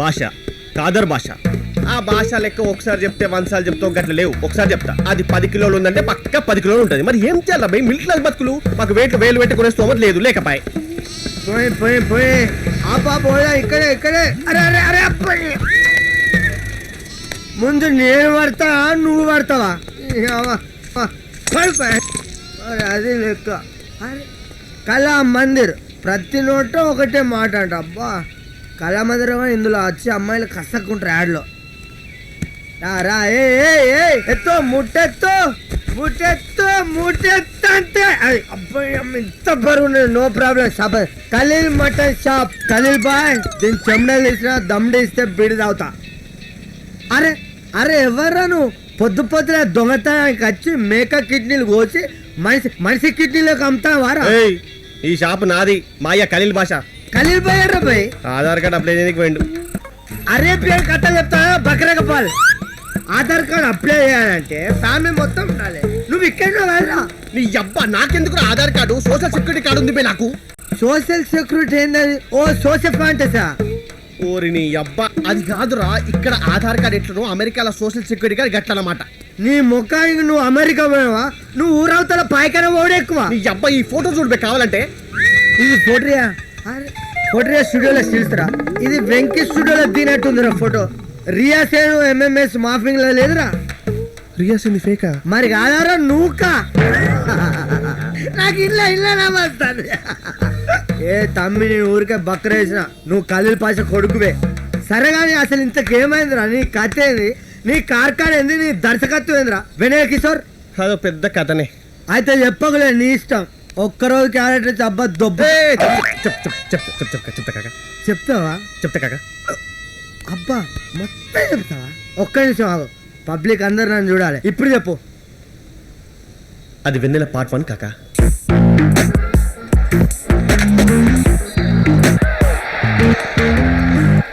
భాష కాదర్ భాష. ఆ భాష లెక్క ఒకసారి చెప్తే 100 సార్లు చెప్తావు, గట్ల లేవు. ఒకసారి చెప్తా, అది 10 కిలోలు ఉందంటే పక్క 10 కిలోలు ఉంటుంది. మరి ఏం చేయాలి భయ్? మిడిల్ క్లాస్ బతుకులు, మాకు వేలు పెట్టుకునే స్తోమత లేదు, లేకపాయ్. పోయి ఆపా పోయా, ఇక్కడే. అరే ముందు నేను పడతా, నువ్వు పడతావా? అది లెక్క. అరే కళా మందిర్, ప్రతి నోట ఒకటే మాట అంట. అబ్బా కళా మందిరం ఇందులో వచ్చి అమ్మాయిలు కసక్కుంటారు యాడ్లో. రా ఎత్తో ముట్టెత్తు అంటే అబ్బాయి ఇంత బరువు, no problem. Khaleel mutton shop, Khaleel బాయ్. దీని చెమడలు ఇచ్చినా దమ్డిస్తే బిడి తాగుతా. అరే ఎవర్రా నువ్వు? పొద్దున దొంగతనానికి వచ్చి మేక కిడ్నీలు కోసి మనిషి కిడ్నీలోకి అమ్ముతావారా? ఈ షాప్ నాది, మా అయ్య ఖలీల్ భాష. ఖలీల్ బాయ్ రా బాయ్. ఆధార్ కార్డు అప్లై చేయడానికి పోయిండు. అరే పేరు కట్ట చెప్తా, బకరకపాల్. ఆధార్ కార్డు అప్లై చేయాలంటే ఫ్యామిలీ మొత్తం ఉండాలి. నువ్వు ఇక్కడ వెళ్ళరా? నీ అబ్బా నాకెందుకు Aadhaar card? Social security card ఉంది నాకు. సోషల్ సెక్యూరిటీ ఏంటది? ఓ సోషల్ ఫాంటసా? ఓరి నీ అబ్బా, అది కాదురా. ఇక్కడ ఆధార్ కార్డు ఎట్లను, అమెరికాలో సోషల్ సెక్యూరిటీ కార్డు గట్లన్నమాట. నీ ముఖానికి నువ్వు అమెరికా పోయావా? నువ్వు ఊరవతల పాయకన ఓడే ఎక్కువ. నీ అబ్బా ఈ ఫోటో చూడబే కావాలంటే. ఇది ఫోటోయా స్టూడియోలో తీస్తారా? ఇది వెంకీ స్టూడియోలో తీనట్టుందిరా ఫోటో. రియాసేను MMS మాఫింగ్ లో లేదురా. రియాసేన్ ఫేకా? మరి కాదారా నువ్వుకా? నాకు ఇల్లా వస్తుంది. ఏ తమ్మి, నేను ఊరికే బక్కరేసిన, నువ్వు ఖలీల్ పాష కొడుకువే. సరే కానీ అసలు ఇంతకేమైందిరా? నీ కథ ఏంది? నీ కార్ఖాన ఏంది? నీ దర్శకత్వం ఏందిరా? వినయ్ కిషోర్ అదో పెద్ద కథనే. అయితే చెప్పకులే, నీ ఇష్టం. ఒక్కరోజు క్యారెక్టర్ అబ్బా దొబ్బే. చెప్తావా? చెప్తా కాక. అబ్బా మొత్తం చెప్తావా? ఒక్క నిమిషం ఆగు, పబ్లిక్ అందరు నన్ను చూడాలి. ఇప్పుడు చెప్పు. అది వెన్నెల పార్ట్ 1 కాక.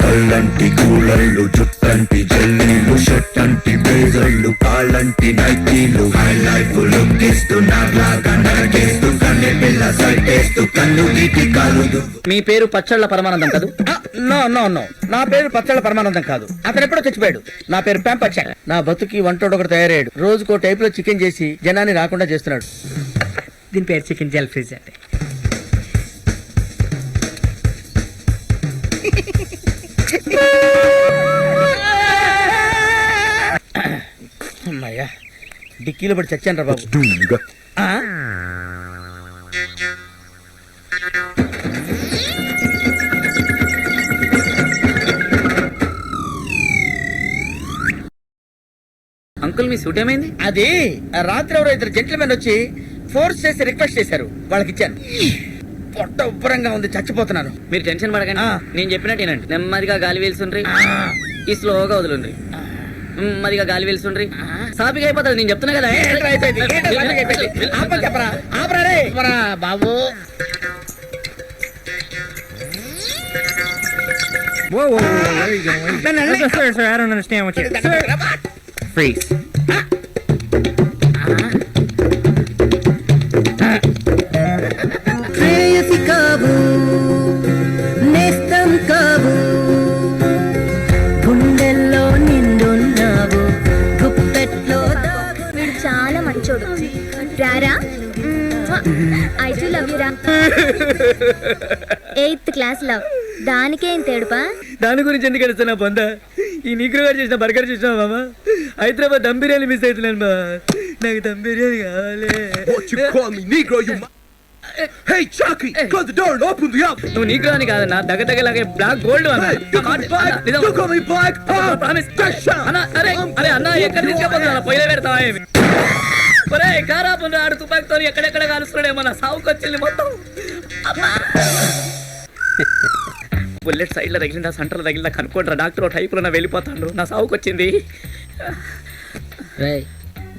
కళ్ళంటి కూలళ్ళు, జుట్టంటి జల్లీలు, షర్టంటి బ్లేజర్లు, కాళ్ళంటి నైటీలు, హై లైఫ్ లుక్ ఇస్తూ నాలాగా నరకేస్తూ కన్నె పిల్ల సైటేస్తూ కన్ను గీటి కాలుదు. మీ పేరు పచ్చళ్ళ పరమానందం కాదు? నో, నా పేరు పచ్చళ్ళ పరమానందం కాదు. అతను ఎప్పుడో చచ్చిపోయాడు. నా పేరు పెంపచ్చ. నా బతుకి వంటోడు ఒకటి తయారయ్యాడు. రోజుకో టైప్ లో చికెన్ చేసి జనాన్ని రాకుండా చేస్తున్నాడు. దీని పేరు చికెన్ జెల్ ఫ్రీజ్ అంటే. అమ్మయ్యా, డిక్కీలో పడి చచ్చాను రా బాబు. అంకుల్ మీ సూట్ ఏమైంది? అది రాత్రి ఎవరో 2 జెంట్లమెన్ వచ్చి ఫోర్స్ చేసి రిక్వెస్ట్ చేశారు, వాళ్ళకి ఇచ్చాను. పొట్ట ఉబ్బరంగా ఉంది, చచ్చిపోతున్నాను. మీరు టెన్షన్ పడకండి, నేను చెప్పినట్టు వినండి. నెమ్మదిగా గాలి వీల్చుండ్రి, ఈ స్లోగా వదులుండ్రి. నెమ్మదిగా గాలి వీల్చుండ్రి, సాపిగా అయిపోతుంది. నేను చెప్తున్నా కదా. బాబు freeze. ప్రేయసి కాబు నేస్తం కాబు, గుండెల్లో నిండున్నావు, గుప్పెట్లో. వీడు చాలా మంచోడు. రారా, ఐ టు లవ్ యు రా. 8th క్లాస్ లవ్, దానికే ఇంత ఏడుపా? దాని గురించి ఎందుకు అడుస్తున్నా పొందా? ఈ నీగ్రో గారు చేసిన బర్గర్ చూసినా మామా? హైదరాబాద్ దమ్ బిర్యానీ మిస్ అవుతున్నాను బా. నాకు దమ్ బిర్యానీ కావాలి. నువ్వు నీగ్రో అని కాదన్నా, దగ్గరలాగే బ్లాక్ గోల్డ్ అన్నా. అన్న ఎక్కడ తీసుకపోతున్నా? పొయ్యిలో పెడతావా ఏమి? ఒరే కారాపుండ్ర, ఆడు తుపాకితో ఎక్కడెక్కడ కాలుస్తున్నాడేమో. నా సావుకు వచ్చింది మొత్తం. బుల్లెట్ సైడ్ లో తగిలిందా, సెంటర్ తగిలిందా కనుక్కోండి. డాక్టర్ టైపులో నా వెళ్ళిపోతాడు. నా సావుకు వచ్చింది.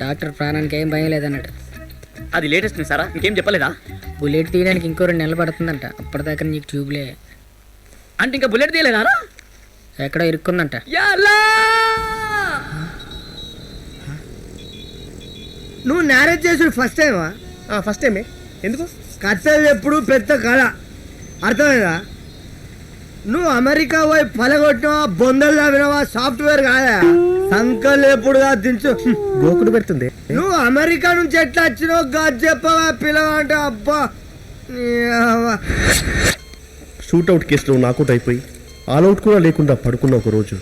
డాక్టర్ ప్రాణానికి ఏం భయం లేదన్నట్టు. అది లేటెస్ట్ సారా, ఇంకేం చెప్పలేదా? బుల్లెట్ తీయడానికి ఇంకో 2 నెలలు పడుతుందంట. అప్పటిదాకా నీకు ట్యూబ్లే అంటే ఇంకా బుల్లెట్ తీయలేదా? ఎక్కడో ఇరుక్కుందంట. నువ్వు మ్యారేజ్ చేసి ఫస్ట్ టైమా? ఫస్ట్ టైమే. ఎందుకు? కథలు ఎప్పుడు పెద్ద కళ, అర్థమైందా? నువ్వు అమెరికా పోయి పలగొట్టినవా బొందలు తవ్వినవా సాఫ్ట్వేర్ కాదా సంకల్ ఎప్పుడుగా దించు గోకుడు పెడుతుంది. నువ్వు అమెరికా నుంచి ఎట్లా వచ్చినావు గాజు చెప్పవా పిల్లవా అంటే అబ్బా నీ అవ్వ. షూట్అవుట్ కేసులో నాకౌట్ అయిపోయి ఆల్అవుట్ కూడా లేకుండా పడుకున్న ఒక రోజు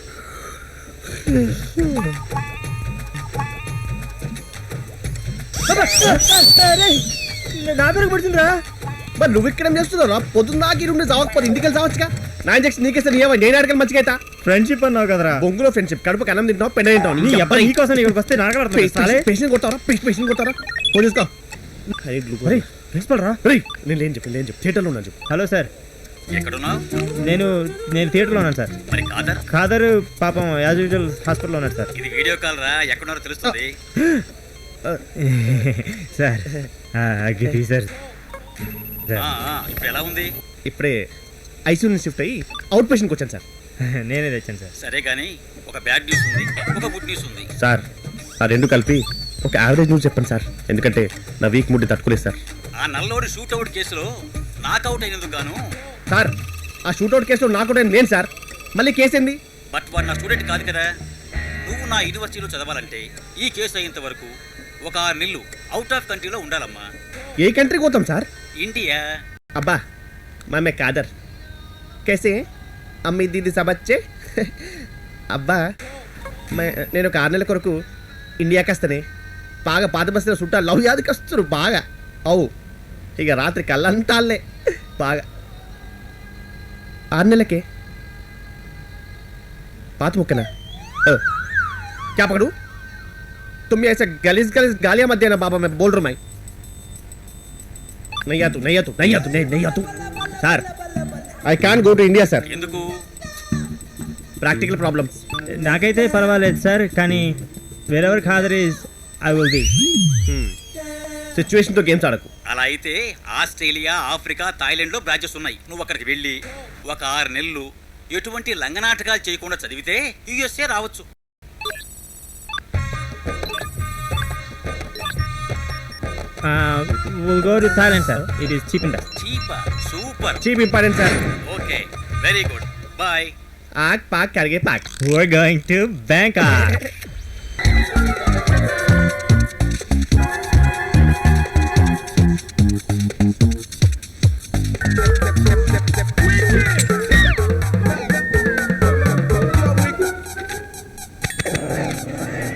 నా పేరు పడుతుందిరా. మరి నువ్వు ఇక్కడ చేస్తున్నారా? పొద్దున్న దాకా ఇరుండి చావకపోతే ఇంటికి వెళ్ళి చావచ్చుగా. నా ఇంజక్షన్ నీకేస్తే నీ నేను అడగలు మంచిగా అవుతా. ఫ్రెండ్షిప్ అన్నావు కదరా. బొంగులో ఫ్రెండ్షిప్ కడుపుకి అన్నం తింటావు పెద్ద తింటావు. నీకోసం ఇక్కడికి వస్తే నాకు పేషెంట్ కొట్టారా? పేషెంట్ కొట్టారా? ఫోన్ చేసుకో. ప్రిన్సిపల్ రా. నేను లేని చెప్పి థియేటర్లో ఉన్నాను చెప్పు. హలో సార్, ఎక్కడున్నావు? నేను థియేటర్లో ఉన్నాను సార్. మరి కాదర్ ఖాదర్ పాపం యాజ్ యూజువల్ హాస్పిటల్లో ఉన్నాడు సార్. ఇది వీడియో కాల్ రా, ఎక్కడున్నారో తెలుస్తుంది. సార్ సార్ ఇప్పుడు ఎలా ఉంది? ఇప్పుడే ఐసీయూ నుంచి షిఫ్ట్ అయ్యి అవుట్ పేషెంట్కి వచ్చాను సార్. నేనే తెచ్చాను సార్. సరే కానీ ఒక బ్యాడ్ న్యూస్ ఉంది, ఒక గుడ్ న్యూస్ ఉంది. సార్ ఆ రెండు కలిపి ఒక యావరేజ్ న్యూస్ చెప్పండి సార్, ఎందుకంటే నా వీక్ ముడ్డి తట్టుకోలేదు సార్. ఆ నల్లోడి షూట్అవుట్ కేసులో నాకౌట్ అయినందుకు గాను. సార్ ఆ షూట్అవుట్ కేసులో నాకౌట్ అయిన నేను సార్. మళ్ళీ కేసు ఏంది? బట్ వాడు నా స్టూడెంట్ కాదు కదా. నువ్వు నా యూనివర్సిటీలో చదవాలంటే ఈ కేసు అయ్యేంత వరకు ఒక 6 నెలలు అవుట్ ఆఫ్ కంట్రీలో ఉండాలమ్మా. ఏ కంట్రీకి పోతాం సార్? ఇండియా. అబ్బా मैं कादर कैसे हैं? అమ్మి దీది సబచ్చే అబ్బా నేను ఒక 6 నెలల కొరకు ఇండియాకి వస్తానే. బాగా పాత బస్తీలో చుట్టాలు లవ్ యాదికి వస్తారు బాగా. అవు ఇక రాత్రి కళ్ళంటాలే బాగా. 6 నెలలకే पात मुक्कना क्या पकड़ू? तुम ये ऐसे गलीज गलीज गालियां मत देना बाबा, मैं बोल रहा हूं. मैं नहीं आ तू नहीं आ तू sir. I can go to India sir. ఎందుకు? Practical problems. నాకైతే పర్వాలేదు సార్, కానీ వేరెవర్ ఖాదర్ is I will be. Situation తో గేమ్స్ ఆడకు. అలా అయితే ఆస్ట్రేలియా, ఆఫ్రికా, థాయిలాండ్ లో బ్రాంచెస్ ఉన్నాయి. నువ్వు అక్కడికి వెళ్ళి ఒక 6 నెలలు ఎటువంటి లంగనాటకాలు చేయకుండా చదివితే యుఎస్ఏ రావచ్చు. Will go to Thailand sir. It is cheap and best. చీపా? Super. Cheap important sir. Okay, very good. Bye. ఆక్ పాక్ కరిగే Pak. We're going to Bangkok.